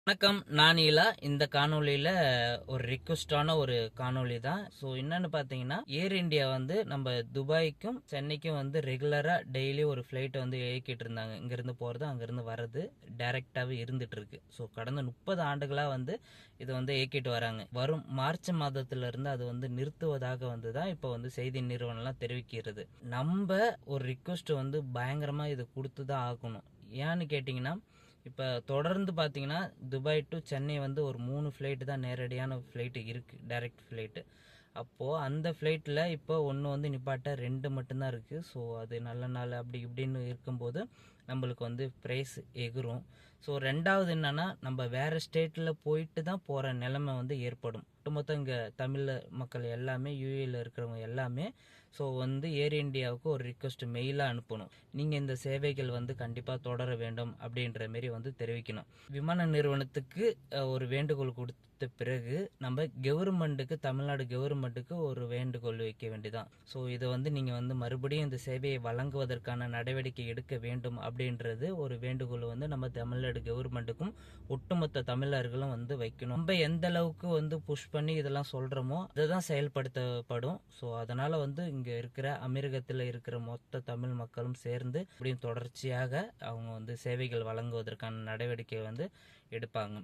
வணக்கம். நான் நீலா. இந்த காணொளியில ஒரு ரிக்வெஸ்டான ஒரு காணொளி தான். ஸோ என்னன்னு பார்த்தீங்கன்னா, ஏர் இந்தியா வந்து நம்ம துபாய்க்கும் சென்னைக்கும் வந்து ரெகுலரா டெய்லி ஒரு ஃப்ளைட் வந்து இயக்கிட்டு இருந்தாங்க. இங்கிருந்து போறது, அங்கிருந்து வர்றது டைரக்டாவே இருந்துட்டு இருக்கு. ஸோ கடந்த 30 ஆண்டுகளா வந்து இது வந்து இயக்கிட்டு வராங்க. வரும் மார்ச் மாதத்துல இருந்து அது வந்து நிறுத்துவதாக வந்து தான் இப்போ வந்து செய்தி நிறுவனம்லாம் தெரிவிக்கிறது. நம்ம ஒரு ரிக்வெஸ்ட் வந்து பயங்கரமா இது கொடுத்து தான் ஆகணும். ஏன்னு கேட்டிங்கன்னா, இப்போ தொடர்ந்து பார்த்தீங்கன்னா துபாய் டு சென்னை வந்து ஒரு 3 ஃப்ளைட்டு தான் நேரடியான ஃப்ளைட்டு இருக்குது, டைரக்ட் ஃப்ளைட்டு. அப்போது அந்த ஃப்ளைட்டில் இப்போ ஒன்று வந்து நிப்பாட்ட 2 மட்டும்தான் இருக்குது. ஸோ அது நல்ல நாள் அப்படி இப்படின்னு இருக்கும்போது நம்மளுக்கு வந்து ப்ரைஸ் எகுரும். ஸோ ரெண்டாவது என்னன்னா, நம்ம வேறு ஸ்டேட்டில் போயிட்டு தான் போகிற நிலைமை வந்து ஏற்படும். ஒட்டுமொத்தம் இங்கே தமிழ் மக்கள் எல்லாமே, யூஏயில் இருக்கிறவங்க எல்லாமே ஸோ வந்து ஏர் இந்தியாவுக்கு ஒரு ரிக்வெஸ்ட் மெயிலாக அனுப்பணும். நீங்கள் இந்த சேவைகள் வந்து கண்டிப்பாக தொடர வேண்டும் அப்படின்ற மாரி வந்து தெரிவிக்கணும். விமான நிறுவனத்துக்கு ஒரு வேண்டுகோள் கொடுத்த பிறகு நம்ம கவர்மெண்ட்டுக்கு, தமிழ்நாடு கவர்மெண்ட்டுக்கு ஒரு வேண்டுகோள் வைக்க வேண்டியதான். ஸோ இதை வந்து நீங்கள் வந்து மறுபடியும் இந்த சேவையை வழங்குவதற்கான நடவடிக்கை எடுக்க வேண்டும் அப்படின்றது ஒரு வேண்டுகோள் வந்து நம்ம தமிழ்நாடு கவர்மெண்ட்டுக்கும் ஒட்டுமொத்த தமிழர்களும் வந்து வைக்கணும். நம்ம எந்த அளவுக்கு வந்து புஷ் பண்ணி இதெல்லாம் சொல்கிறோமோ அதுதான் செயல்படுத்தப்படும். ஸோ அதனால் வந்து இங்கே இருக்கிற அமீரகத்தில் இருக்கிற மொத்த தமிழ் மக்களும் சேர்ந்து அப்படியும் தொடர்ச்சியாக அவங்க வந்து சேவைகள் வழங்குவதற்கான நடவடிக்கை வந்து எடுப்பாங்க.